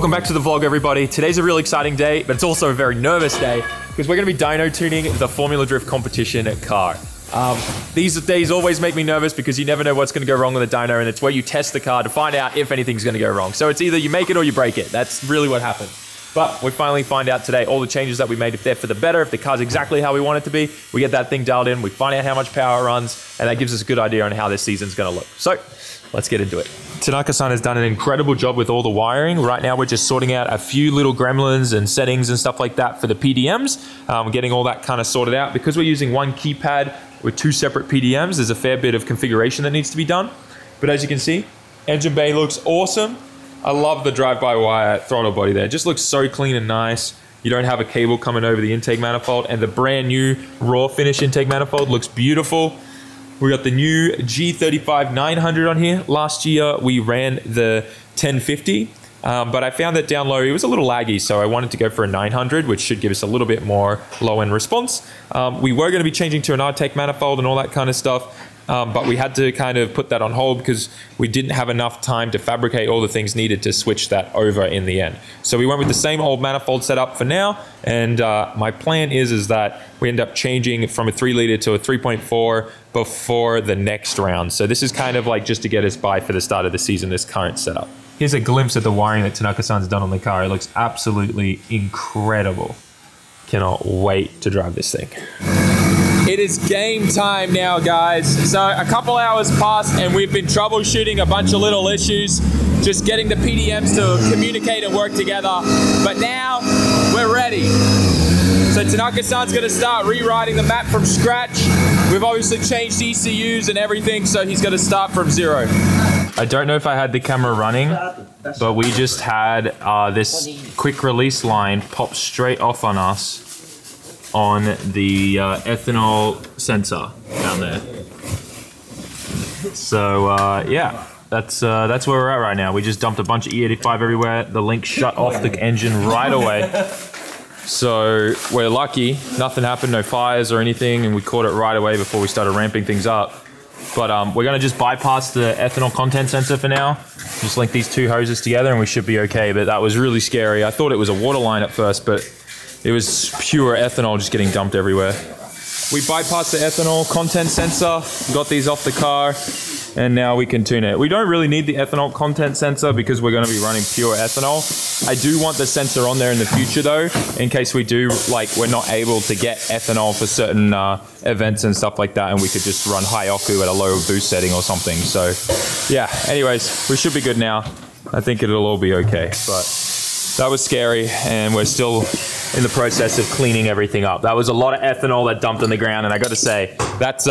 Welcome back to the vlog, everybody. Today's a really exciting day, but it's also a very nervous day because we're going to be dyno tuning the Formula Drift competition car. These days always make me nervous because you never know what's going to go wrong with a dyno, and it's where you test the car to find out if anything's going to go wrong. So it's either you make it or you break it. That's really what happens. But we finally find out today all the changes that we made, if they're for the better, if the car's exactly how we want it to be. We get that thing dialed in, we find out how much power it runs, and that gives us a good idea on how this season's going to look. So let's get into it. Tanaka-san has done an incredible job with all the wiring. Right now we're just sorting out a few little gremlins and settings and stuff like that for the PDMs. Getting all that kind of sorted out. Because we're using one keypad with two separate PDMs, there's a fair bit of configuration that needs to be done. But as you can see, engine bay looks awesome. I love the drive-by-wire throttle body there. It just looks so clean and nice. You don't have a cable coming over the intake manifold, and the brand new raw finish intake manifold looks beautiful. We got the new G35 900 on here. Last year we ran the 1050, but I found that down low it was a little laggy, so I wanted to go for a 900, which should give us a little bit more low-end response. We were going to be changing to an R-Tech manifold and all that kind of stuff, but we had to kind of put that on hold because we didn't have enough time to fabricate all the things needed to switch that over in the end. So we went with the same old manifold setup for now, and my plan is that we end up changing from a 3 liter to a 3.4 before the next round. So this is kind of like just to get us by for the start of the season, this current setup. Here's a glimpse at the wiring that Tanaka-san's done on the car. It looks absolutely incredible. Cannot wait to drive this thing. It is game time now, guys. So a couple hours passed and we've been troubleshooting a bunch of little issues, just getting the PDMs to communicate and work together. But now we're ready. So Tanaka-san's gonna start rewriting the map from scratch. We've obviously changed ECUs and everything, so he's gonna start from zero. I don't know if I had the camera running, but we just had this quick release line pop straight off on us on the ethanol sensor down there. So yeah, that's where we're at right now. We just dumped a bunch of E85 everywhere. The link shut off the engine right away. So we're lucky, nothing happened, no fires or anything, and we caught it right away before we started ramping things up. But we're gonna just bypass the ethanol content sensor for now. Just link these two hoses together and we should be okay. But that was really scary. I thought it was a water line at first, but it was pure ethanol just getting dumped everywhere. We bypassed the ethanol content sensor, got these off the car, and now we can tune it. We don't really need the ethanol content sensor because we're gonna be running pure ethanol. I do want the sensor on there in the future though, in case we do, like, we're not able to get ethanol for certain events and stuff like that, and we could just run high Oku at a low boost setting or something. So yeah, anyways, we should be good now. I think it'll all be okay, but that was scary, and we're still in the process of cleaning everything up. That was a lot of ethanol that dumped on the ground, and I gotta say, that's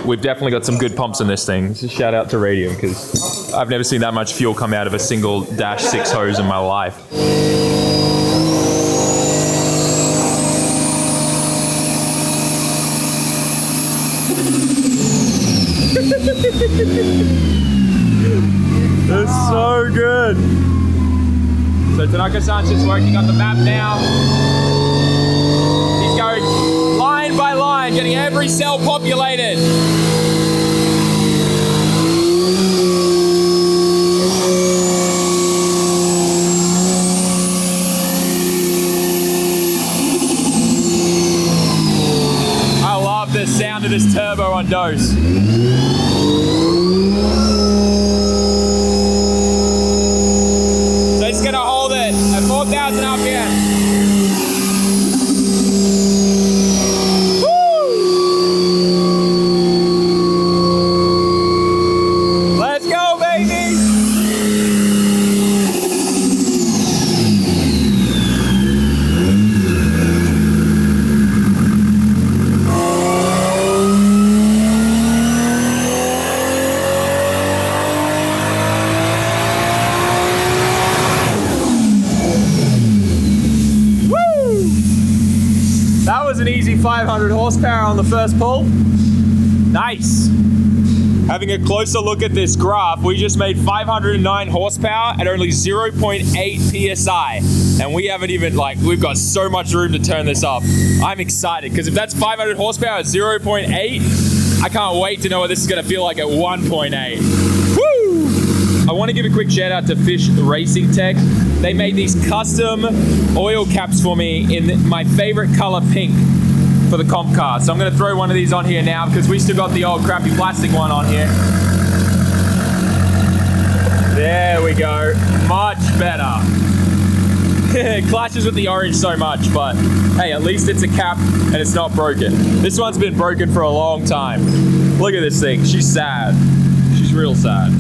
we've definitely got some good pumps in this thing. Just shout out to Radium, because I've never seen that much fuel come out of a single Dash 6 hose in my life. That's so good. So Tanaka-san's just working on the map now. He's going line by line, getting every cell populated. I love the sound of this turbo on dose. So it's gonna hold it at 4,000 RPM. That was an easy 500 horsepower on the first pull. Nice. Having a closer look at this graph, we just made 509 horsepower at only 0.8 PSI. And we haven't even, like, we've got so much room to turn this up. I'm excited, because if that's 500 horsepower at 0.8, I can't wait to know what this is gonna feel like at 1.8. Woo! I want to give a quick shout out to Fish Racing Tech. They made these custom oil caps for me in my favorite color, pink, for the comp car. So I'm going to throw one of these on here now because we still got the old crappy plastic one on here. There we go. Much better. It clashes with the orange so much, but hey, at least it's a cap and it's not broken. This one's been broken for a long time. Look at this thing. She's sad. She's real sad.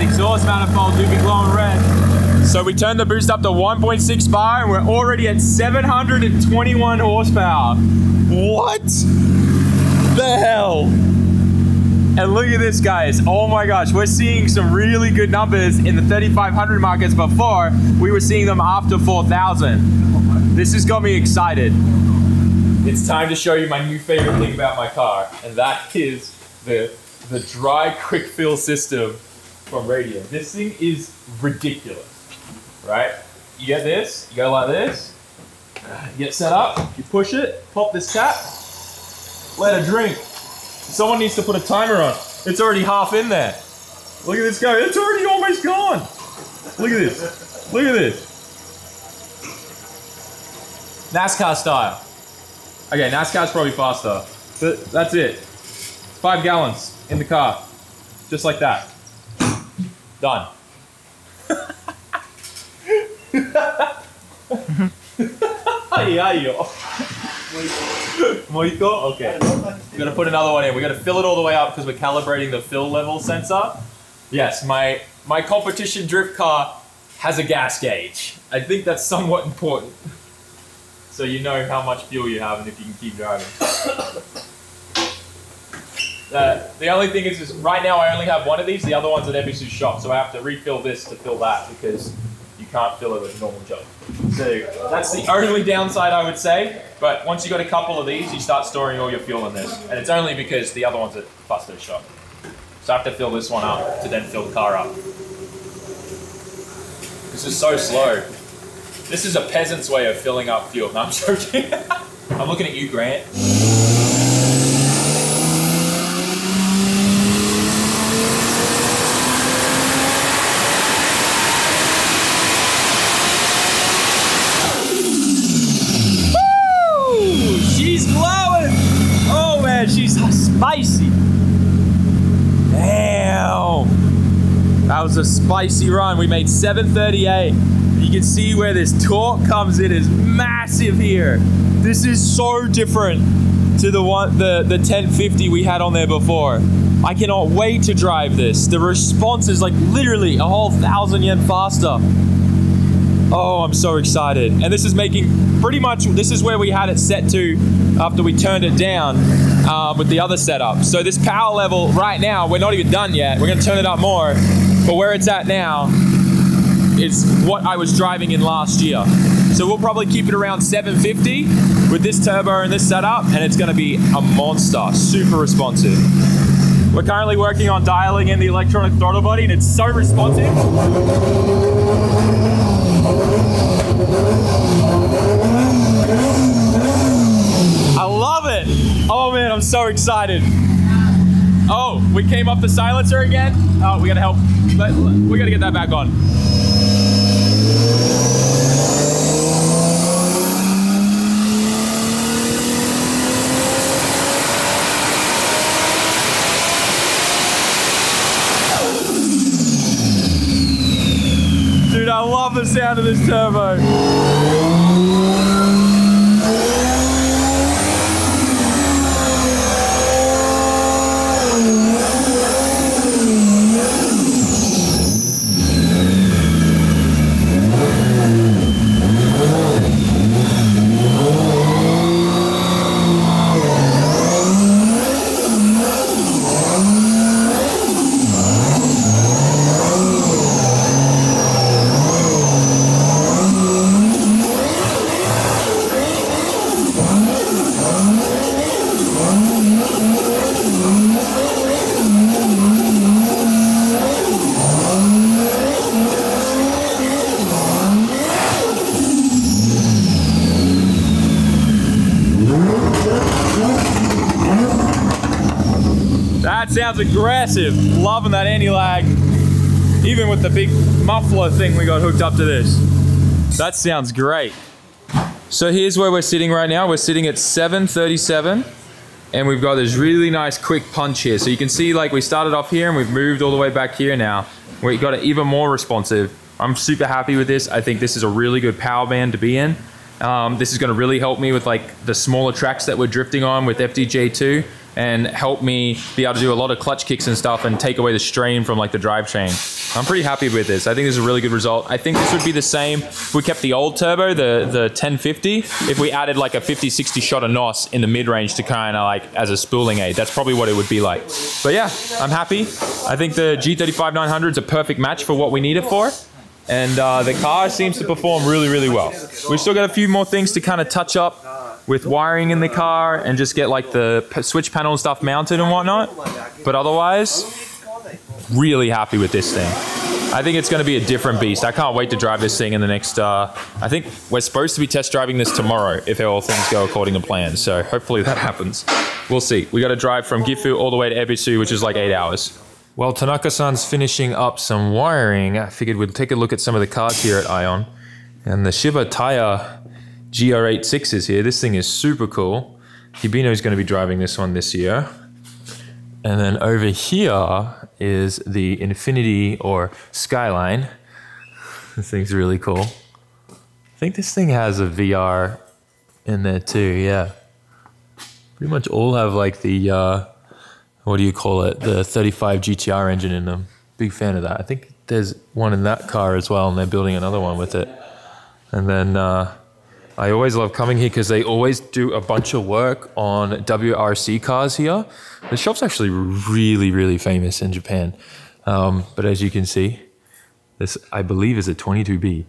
Exhaust manifold do be glowing red. So we turned the boost up to 1.6 bar and we're already at 721 horsepower. What the hell? And look at this, guys. Oh my gosh, we're seeing some really good numbers in the 3,500 mark as before. We were seeing them after 4,000. This has got me excited. It's time to show you my new favorite thing about my car, and that is the dry quick fill system from Radio. This thing is ridiculous, right? You get this, you go like this, you get set up, you push it, pop this cap, let it drink. Someone needs to put a timer on. It's already half in there. Look at this go, it's already almost gone. Look at this, look at this. NASCAR style. Okay, NASCAR's probably faster, but that's it. 5 gallons in the car, just like that. Done. Moito? Okay. We're gonna put another one in. We're gonna fill it all the way up because we're calibrating the fill level sensor. Yes, my competition drift car has a gas gauge. I think that's somewhat important. So you know how much fuel you have and if you can keep driving. The only thing is right now I only have one of these, the other one's at Ebisu's shop, so I have to refill this to fill that because you can't fill it with a normal jug. So that's the only downside I would say, but once you got a couple of these, you start storing all your fuel in this, and it's only because the other one's at Buster's shop. So I have to fill this one up to then fill the car up. This is so slow. This is a peasant's way of filling up fuel. No, I'm joking. I'm looking at you, Grant. She's spicy. Damn. That was a spicy run. We made 738. You can see where this torque comes in is massive here. This is so different to the 1050 we had on there before. I cannot wait to drive this. The response is like literally a whole 1,000 yen faster. Oh, I'm so excited. And this is making pretty much, this is where we had it set to after we turned it down with the other setup. So this power level right now, we're not even done yet. We're gonna turn it up more, but where it's at now is what I was driving in last year. So we'll probably keep it around 750 with this turbo and this setup, and it's gonna be a monster, super responsive. We're currently working on dialing in the electronic throttle body, and it's so responsive. I love it. Oh man, I'm so excited. Oh, we came off the silencer again. Oh, we gotta help. We gotta get that back on. Dude, I love the sound of this turbo. That sounds aggressive. Loving that anti-lag. Even with the big muffler thing we got hooked up to this. That sounds great. So here's where we're sitting right now. We're sitting at 737. And we've got this really nice quick punch here. So you can see like we started off here and we've moved all the way back here now. We got it even more responsive. I'm super happy with this. I think this is a really good power band to be in. This is gonna really help me with like the smaller tracks that we're drifting on with FDJ2 and help me be able to do a lot of clutch kicks and stuff and take away the strain from like the drive chain. I'm pretty happy with this. I think this is a really good result. I think this would be the same if we kept the old turbo, the 1050, if we added like a 50-60 shot of NOS in the mid-range to kind of like as a spooling aid. That's probably what it would be like. But yeah, I'm happy. I think the G35-900 is a perfect match for what we need it for. And the car seems to perform really, really well. We've still got a few more things to kind of touch up with wiring in the car and just get like the switch panel and stuff mounted and whatnot. But otherwise, really happy with this thing. I think it's going to be a different beast. I can't wait to drive this thing in the next, I think we're supposed to be test driving this tomorrow if all things go according to plan. So hopefully that happens. We'll see. We got to drive from Gifu all the way to Ebisu, which is like 8 hours. While Tanaka-san's finishing up some wiring, I figured we'd take a look at some of the cars here at Ion. And the Shiba Taya GR86 is here. This thing is super cool. Hibino's going to be driving this one this year. And then over here is the Infinity or Skyline. This thing's really cool. I think this thing has a VR in there too, yeah. Pretty much all have like the, what do you call it? The 35 GTR engine in them. Big fan of that. I think there's one in that car as well and they're building another one with it. And then I always love coming here because they always do a bunch of work on WRC cars here. The shop's actually really, really famous in Japan. But as you can see, this I believe is a 22B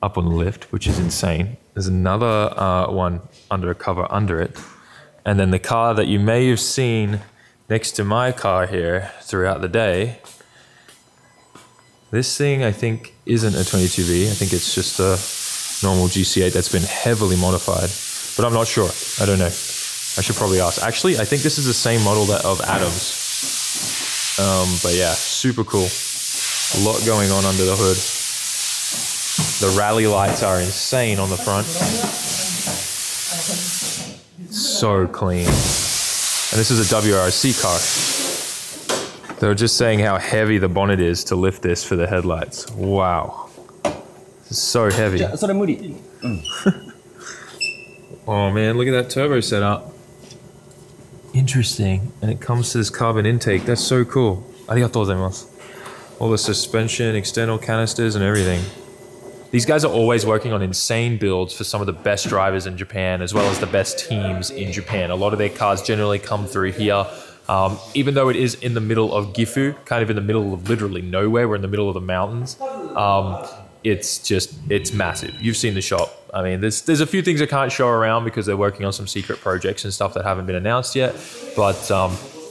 up on the lift, which is insane. There's another one under a cover under it. And then the car that you may have seen next to my car here throughout the day. This thing I think isn't a 22B. I think it's just a normal GC8 that's been heavily modified, but I'm not sure. I don't know. I should probably ask. Actually, I think this is the same model that of Adams. But yeah, super cool. A lot going on under the hood. The rally lights are insane on the front. So clean. And this is a WRC car. They were just saying how heavy the bonnet is to lift this for the headlights. Wow. So heavy. Oh man, look at that turbo setup. Interesting. And it comes to this carbon intake. That's so cool. Arigatou gozaimasu. All the suspension, external canisters and everything. These guys are always working on insane builds for some of the best drivers in Japan, as well as the best teams in Japan. A lot of their cars generally come through here. Even though it is in the middle of Gifu, kind of in the middle of literally nowhere, we're in the middle of the mountains. It's massive. You've seen the shop. I mean, there's a few things I can't show around because they're working on some secret projects and stuff that haven't been announced yet. But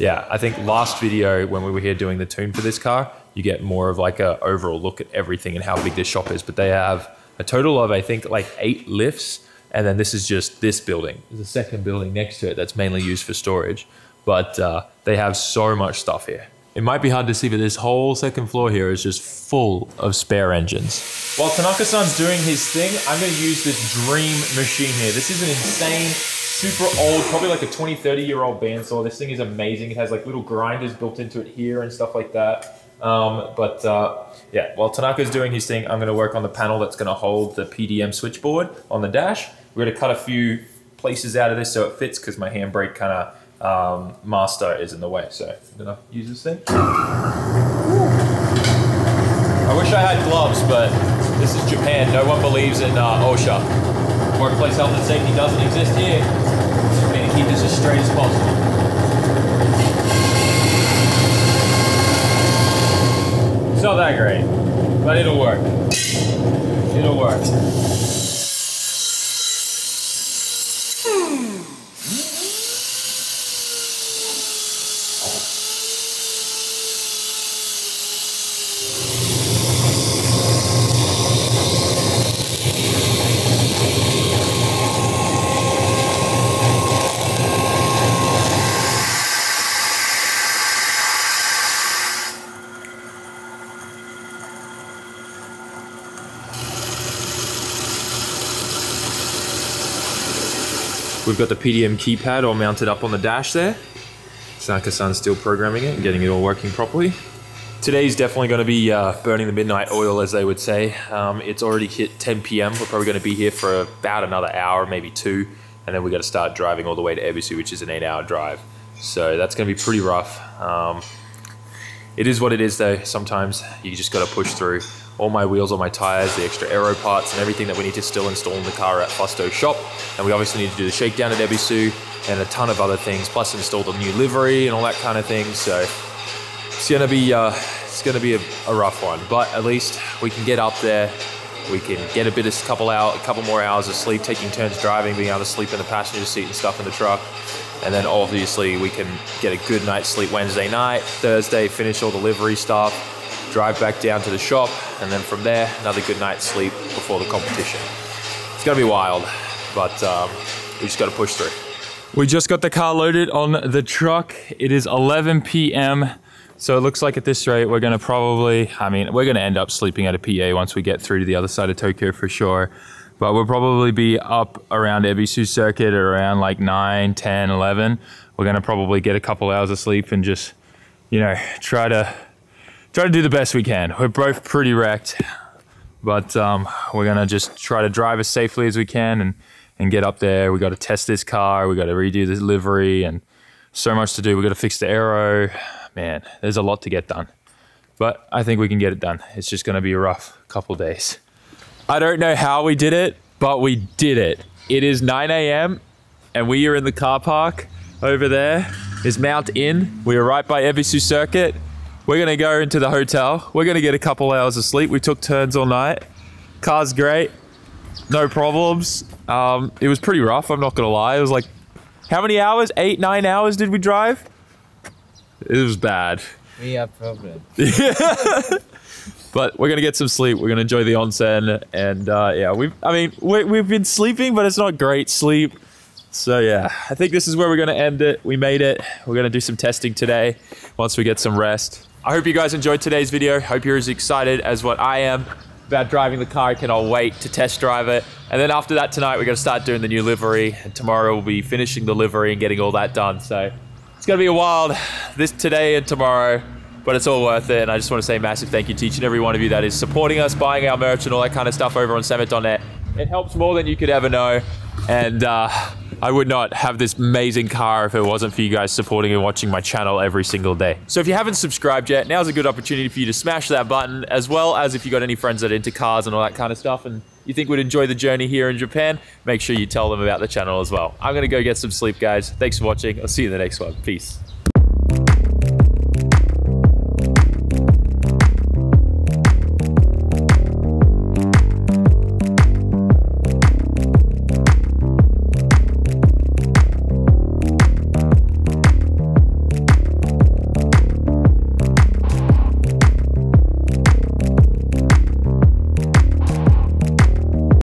yeah, I think last video when we were here doing the tune for this car, you get more of like a overall look at everything and how big this shop is. But they have a total of, I think, like 8 lifts. And then this is just this building. There's a second building next to it that's mainly used for storage. But they have so much stuff here. It might be hard to see, but this whole second floor here is just full of spare engines. While Tanaka-san's doing his thing, I'm going to use this dream machine here. This is an insane, super old, probably like a 20, 30-year-old bandsaw. This thing is amazing. It has like little grinders built into it here and stuff like that. Yeah, while Tanaka's doing his thing, I'm going to work on the panel that's going to hold the PDM switchboard on the dash. We're going to cut a few places out of this so it fits because my handbrake kind of master is in the way, so I'm gonna use this thing. I wish I had gloves, but this is Japan. No one believes in OSHA. Workplace health and safety doesn't exist here. I'm gonna keep this as straight as possible. It's not that great, but it'll work. It'll work. We've got the PDM keypad all mounted up on the dash there. Sanka-san's still programming it and getting it all working properly. Today's definitely going to be burning the midnight oil, as they would say. It's already hit 10 p.m. We're probably going to be here for about another hour, maybe 2. And then we got to start driving all the way to Ebisu, which is an 8-hour drive. So that's going to be pretty rough. It is what it is though. Sometimes you just got to push through. All my wheels, all my tires, the extra aero parts and everything that we need to still install in the car at Fusto shop. And we obviously need to do the shakedown at Ebisu and a ton of other things, plus install the new livery and all that kind of thing. So it's going to be a rough one, but at least we can get up there. We can get a couple more hours of sleep, taking turns driving, being able to sleep in the passenger seat and stuff in the truck. And then obviously we can get a good night's sleep Wednesday night, Thursday, finish all the livery stuff, drive back down to the shop, and then from there, another good night's sleep before the competition. It's gonna be wild, but we just gotta push through. We just got the car loaded on the truck. It is 11 p.m. So it looks like at this rate, we're gonna probably, we're gonna end up sleeping at a PA once we get through to the other side of Tokyo for sure. But we'll probably be up around Ebisu circuit at around like 9, 10, 11. We're gonna probably get a couple hours of sleep and just, try to do the best we can. We're both pretty wrecked, but we're gonna just try to drive as safely as we can and get up there. We got to test this car. We got to redo the livery and so much to do. We got to fix the aero. Man, there's a lot to get done, but I think we can get it done. It's just gonna be a rough couple days. I don't know how we did it, but we did it. It is 9 a.m. and we are in the car park. Over there is Mount Inn. We are right by Ebisu circuit. We're gonna go into the hotel. We're gonna get a couple hours of sleep. We took turns all night. Car's great, no problems. It was pretty rough, I'm not gonna lie. It was like, how many hours? 8, 9 hours did we drive? It was bad. We have problems. But we're gonna get some sleep. We're gonna enjoy the onsen, and yeah, we've been sleeping, but it's not great sleep. So yeah, I think this is where we're gonna end it. We made it. We're gonna do some testing today once we get some rest. I hope you guys enjoyed today's video. Hope you're as excited as what I am about driving the car. I cannot wait to test drive it. And then after that tonight, we're gonna start doing the new livery, and tomorrow we'll be finishing the livery and getting all that done. So it's gonna be a wild today and tomorrow, but it's all worth it. And I just want to say a massive thank you to each and every one of you that is supporting us, buying our merch and all that kind of stuff over on SAMMIT.net. It helps more than you could ever know. And I would not have this amazing car if it wasn't for you guys supporting and watching my channel every single day. So if you haven't subscribed yet, now's a good opportunity for you to smash that button, as well as if you got any friends that are into cars and all that kind of stuff and you think would enjoy the journey here in Japan, make sure you tell them about the channel as well. I'm gonna go get some sleep, guys. Thanks for watching. I'll see you in the next one. Peace.